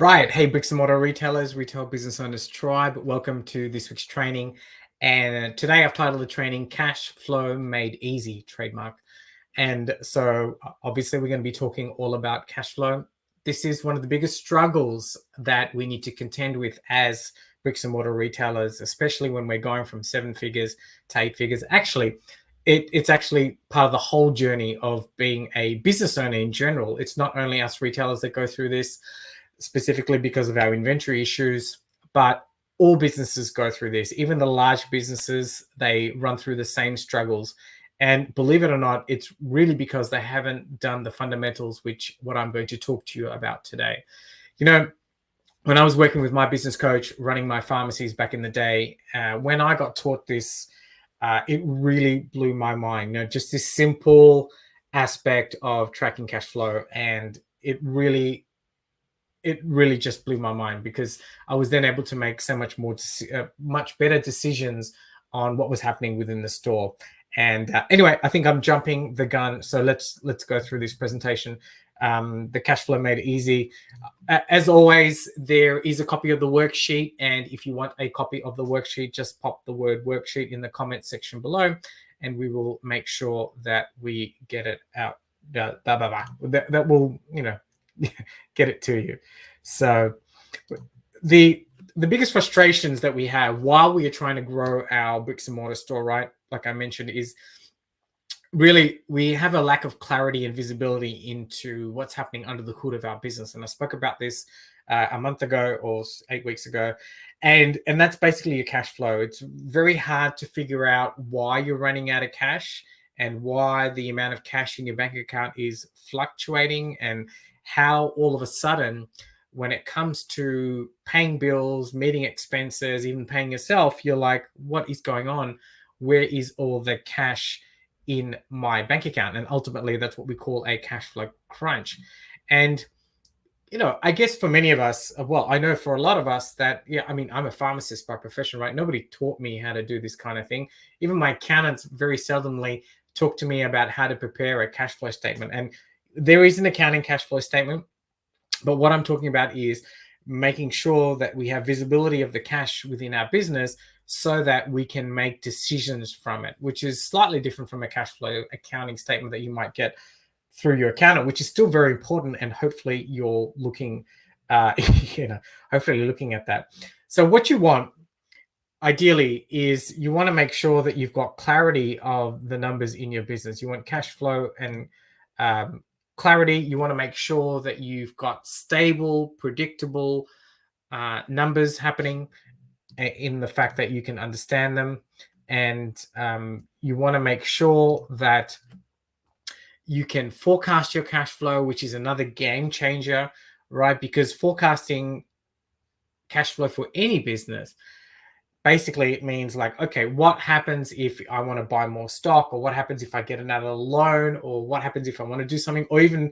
Right. Hey, bricks and mortar retailers, retail business owners tribe. Welcome to this week's training. And today I've titled the training Cash Flow Made Easy, trademark. And so obviously we're going to be talking all about cash flow. This is one of the biggest struggles that we need to contend with as bricks and mortar retailers, especially when we're going from 7 figures to 8 figures. Actually, it's actually part of the whole journey of being a business owner in general. It's not only us retailers that go through this specifically because of our inventory issues, but all businesses go through this. Even the large businesses, they run through the same struggles. And believe it or not, it's really because they haven't done the fundamentals, which what I'm going to talk to you about today. You know, when I was working with my business coach, running my pharmacies back in the day, when I got taught this, it really blew my mind. You know, just this simple aspect of tracking cash flow, and it really just blew my mind because I was then able to make so much more, much better decisions on what was happening within the store. And anyway, I think I'm jumping the gun. So let's go through this presentation. The cash flow made easy. As always, there is a copy of the worksheet. And if you want a copy of the worksheet, just pop the word worksheet in the comment section below, and we will make sure that we get it out. That will, get it to you. So the biggest frustrations that we have while we are trying to grow our bricks and mortar store, right, like I mentioned, is really we have a lack of clarity and visibility into what's happening under the hood of our business. And I spoke about this a month ago or 8 weeks ago, and that's basically your cash flow. It's very hard to figure out why you're running out of cash and why the amount of cash in your bank account is fluctuating, and how all of a sudden, when it comes to paying bills, meeting expenses, even paying yourself, you're like, what is going on? Where is all the cash in my bank account? And ultimately, that's what we call a cash flow crunch. And, I guess for many of us, well, I know for a lot of us that, I'm a pharmacist by profession, right? Nobody taught me how to do this kind of thing. Even my accountants very seldomly talk to me about how to prepare a cash flow statement. And there is an accounting cash flow statement, but what I'm talking about is making sure that we have visibility of the cash within our business so that we can make decisions from it, which is slightly different from a cash flow accounting statement that you might get through your accountant, which is still very important. And hopefully you're looking, hopefully you're looking at that. So what you want ideally is you want to make sure that you've got clarity of the numbers in your business. You want cash flow and clarity. You want to make sure that you've got stable, predictable numbers happening in the fact that you can understand them. And you want to make sure that you can forecast your cash flow, which is another game changer, right? Because forecasting cash flow for any business, basically it means like, okay, what happens if I want to buy more stock, or what happens if I get another loan, or what happens if I want to do something, or even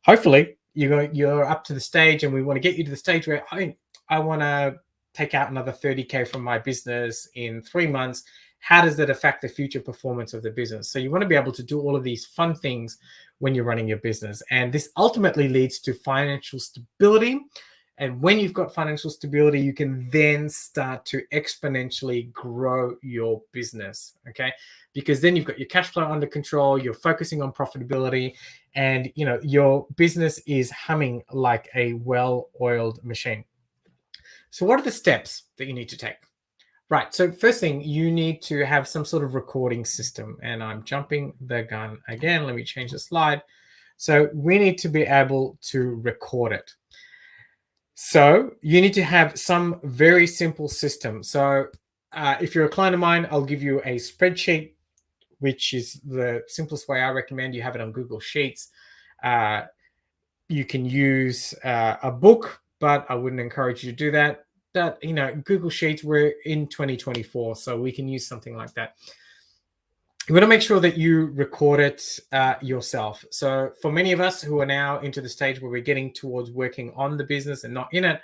hopefully you're up to the stage and we want to get you to the stage where I want to take out another 30K from my business in 3 months. How does that affect the future performance of the business? So you want to be able to do all of these fun things when you're running your business. And this ultimately leads to financial stability. And when you've got financial stability, you can then start to exponentially grow your business, okay? Because then you've got your cash flow under control, you're focusing on profitability, and your business is humming like a well-oiled machine. So what are the steps that you need to take? Right, so first thing, you need to have some sort of recording system. And I'm jumping the gun again. Let me change the slide. So we need to be able to record it. So you need to have some very simple system. So if you're a client of mine, I'll give you a spreadsheet, which is the simplest way I recommend. You have it on Google Sheets. You can use a book, but I wouldn't encourage you to do that. But, Google Sheets, we're in 2024, so we can use something like that. You want to make sure that you record it yourself. So for many of us who are now into the stage where we're getting towards working on the business and not in it,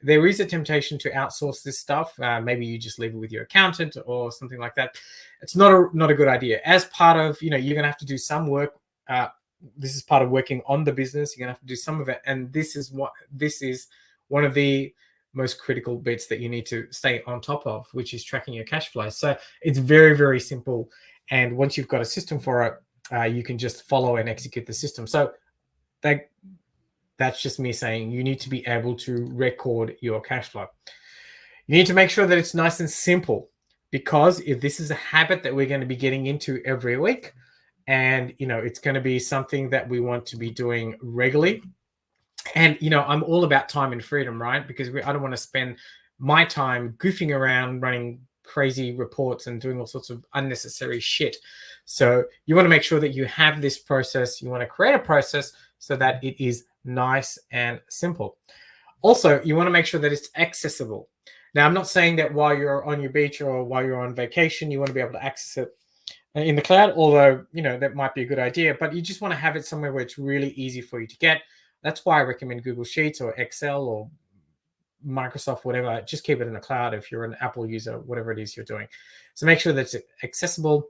there is a temptation to outsource this stuff. Maybe you just leave it with your accountant or something like that. It's not a good idea. As part of, you're going to have to do some work. This is part of working on the business. You're going to have to do some of it. And this is one of the most critical bits that you need to stay on top of, which is tracking your cash flow. So it's very, very simple. And once you've got a system for it, you can just follow and execute the system. So that's just me saying you need to be able to record your cash flow. You need to make sure that it's nice and simple, because if this is a habit that we're going to be getting into every week, and it's going to be something that we want to be doing regularly. And I'm all about time and freedom, right? Because I don't want to spend my time goofing around running crazy reports and doing all sorts of unnecessary shit. So you want to make sure that you have this process. You want to create a process so that it is nice and simple. Also, you want to make sure that it's accessible. Now, I'm not saying that while you're on your beach or while you're on vacation, you want to be able to access it in the cloud, although that might be a good idea, but you just want to have it somewhere where it's really easy for you to get. That's why I recommend Google Sheets or Excel or Microsoft, whatever. Just keep it in the cloud if you're an Apple user, whatever it is you're doing. So make sure that it's accessible,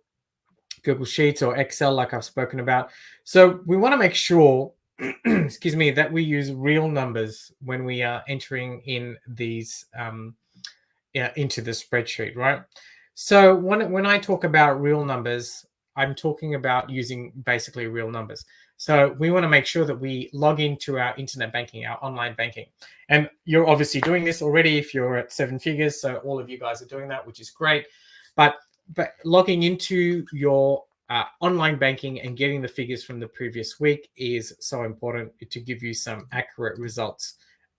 Google Sheets or Excel, like I've spoken about. So we want to make sure, excuse me, that we use real numbers when we are entering in these into the spreadsheet, right? So when I talk about real numbers, I'm talking about using basically real numbers. So we want to make sure that we log into our internet banking, our online banking. And you're obviously doing this already if you're at 7 figures. So all of you guys are doing that, which is great. But logging into your online banking and getting the figures from the previous week is so important to give you some accurate results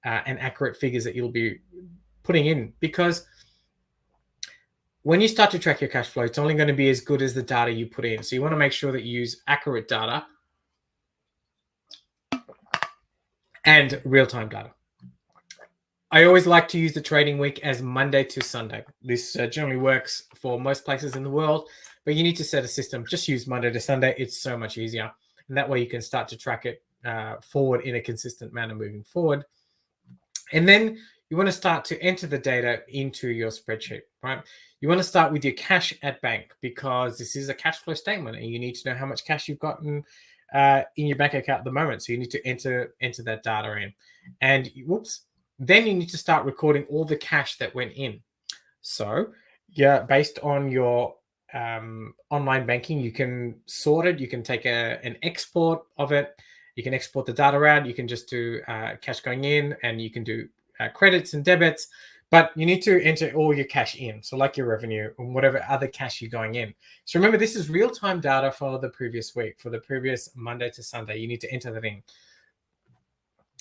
and accurate figures that you'll be putting in, because when you start to track your cash flow, it's only going to be as good as the data you put in. So you want to make sure that you use accurate data and real-time data. I always like to use the trading week as Monday to Sunday. This generally works for most places in the world, but you need to set a system. Just use Monday to Sunday. It's so much easier. And that way you can start to track it forward in a consistent manner moving forward. And then you want to start to enter the data into your spreadsheet, right? You want to start with your cash at bank, because this is a cash flow statement and you need to know how much cash you've gotten in your bank account at the moment. So you need to enter that data in. And then you need to start recording all the cash that went in. So yeah, based on your online banking, you can sort it. You can take an export of it. You can export the data out. You can just do cash going in, and you can do credits and debits, but you need to enter all your cash in. So like your revenue and whatever other cash you're going in. So remember, this is real-time data for the previous week, for the previous Monday to Sunday. You need to enter that in.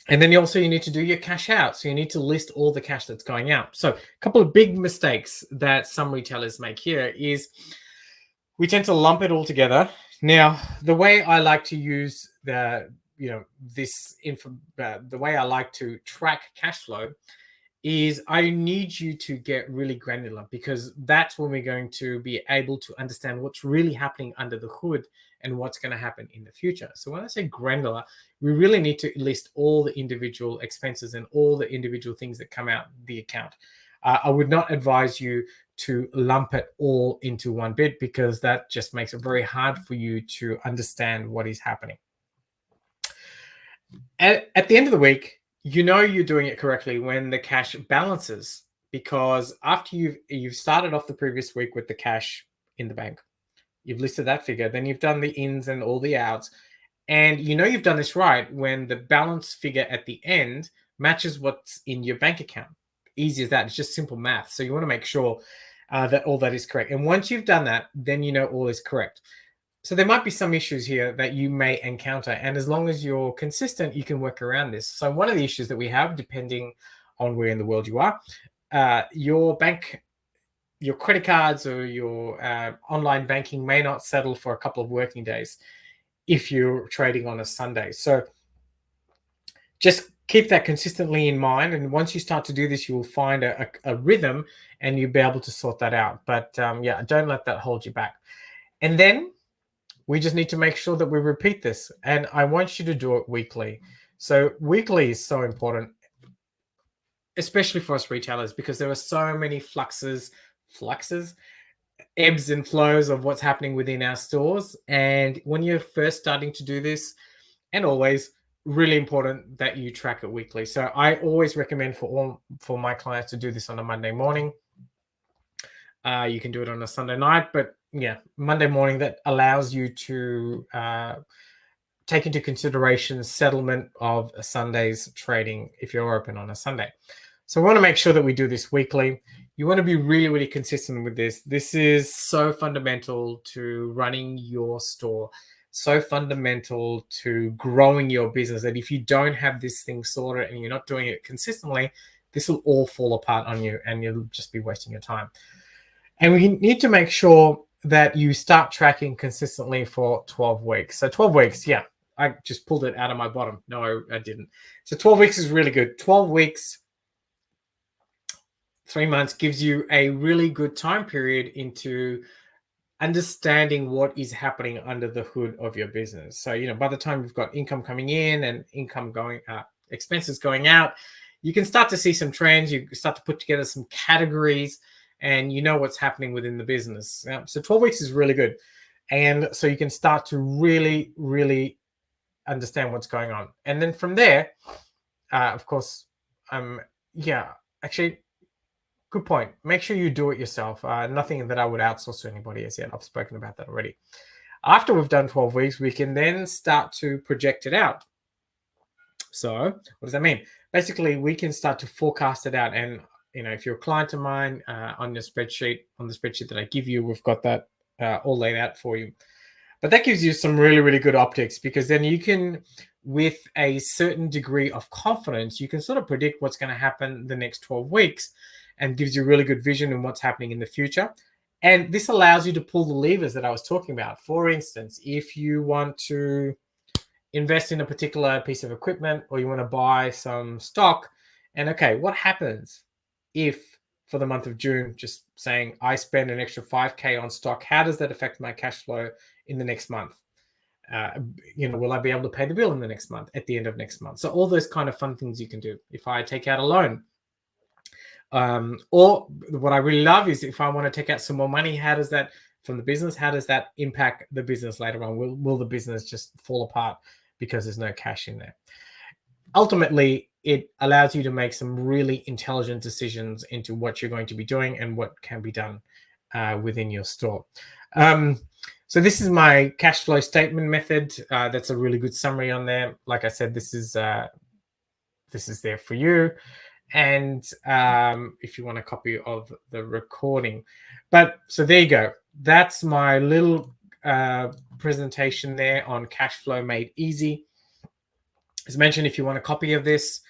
And then you need to do your cash out. So you need to list all the cash that's going out. So a couple of big mistakes that some retailers make here is we tend to lump it all together. Now, the way I like to use the way I like to track cash flow is I need you to get really granular, because that's when we're going to be able to understand what's really happening under the hood and what's going to happen in the future. So when I say granular, we really need to list all the individual expenses and all the individual things that come out the account. I would not advise you to lump it all into one bit, because that just makes it very hard for you to understand what is happening. At the end of the week, you're doing it correctly when the cash balances, because after you've started off the previous week with the cash in the bank, you've listed that figure, then you've done the ins and all the outs, and you've done this right when the balance figure at the end matches what's in your bank account. Easy as that. It's just simple math. So you want to make sure that all that is correct. And once you've done that, then all is correct. So there might be some issues here that you may encounter. And as long as you're consistent, you can work around this. So one of the issues that we have, depending on where in the world you are, your credit cards or your online banking may not settle for a couple of working days if you're trading on a Sunday. So just keep that consistently in mind. And once you start to do this, you'll find a rhythm and you'll be able to sort that out. But don't let that hold you back. And then we just need to make sure that we repeat this. And I want you to do it weekly. So weekly is so important, especially for us retailers, because there are so many fluxes, ebbs and flows of what's happening within our stores. And when you're first starting to do this, and always, really important that you track it weekly. So I always recommend for my clients to do this on a Monday morning. You can do it on a Sunday night, but yeah, Monday morning, that allows you to take into consideration settlement of a Sunday's trading if you're open on a Sunday. So we want to make sure that we do this weekly. You want to be really, really consistent with this. This is so fundamental to running your store, so fundamental to growing your business, that if you don't have this thing sorted and you're not doing it consistently, this will all fall apart on you and you'll just be wasting your time. And we need to make sure that you start tracking consistently for 12 weeks. So 12 weeks, yeah, I just pulled it out of my bottom. No, I didn't. So 12 weeks is really good. 12 weeks, 3 months gives you a really good time period into understanding what is happening under the hood of your business. So, by the time you've got income coming in and income going expenses going out, you can start to see some trends. You start to put together some categories and you know what's happening within the business. So 12 weeks is really good. And so you can start to really, really understand what's going on. And then from there, of course, yeah, actually, good point. Make sure you do it yourself. Nothing that I would outsource to anybody as yet. I've spoken about that already. After we've done 12 weeks, we can then start to project it out. So what does that mean? Basically, we can start to forecast it out. And, if you're a client of mine, on the spreadsheet that I give you, we've got that all laid out for you. But that gives you some really, really good optics, because then you can, with a certain degree of confidence, you can sort of predict what's going to happen the next 12 weeks and gives you really good vision in what's happening in the future. And this allows you to pull the levers that I was talking about. For instance, if you want to invest in a particular piece of equipment or you want to buy some stock, and okay, what happens if for the month of June, just saying I spend an extra 5K on stock, how does that affect my cash flow in the next month? Will I be able to pay the bill in the next month, at the end of next month? So all those kind of fun things you can do. If I take out a loan, or what I really love is if I want to take out some more money, how does that from the business? How does that impact the business later on? Will the business just fall apart because there's no cash in there? Ultimately, it allows you to make some really intelligent decisions into what you're going to be doing and what can be done within your store. So this is my cash flow statement method. That's a really good summary on there. Like I said, this is there for you. And if you want a copy of the recording. But so there you go. That's my little presentation there on cash flow made easy. As mentioned, if you want a copy of this,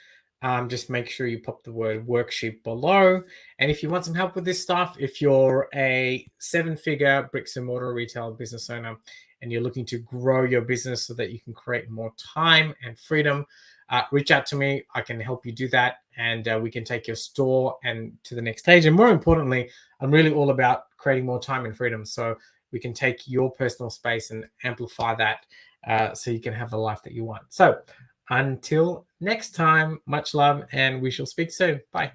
just make sure you pop the word worksheet below. And if you want some help with this stuff, if you're a 7-figure bricks and mortar retail business owner and you're looking to grow your business so that you can create more time and freedom, reach out to me. I can help you do that, and we can take your store and to the next stage. And more importantly, I'm really all about creating more time and freedom, so we can take your personal space and amplify that so you can have the life that you want. So until next time, much love, and we shall speak soon. Bye.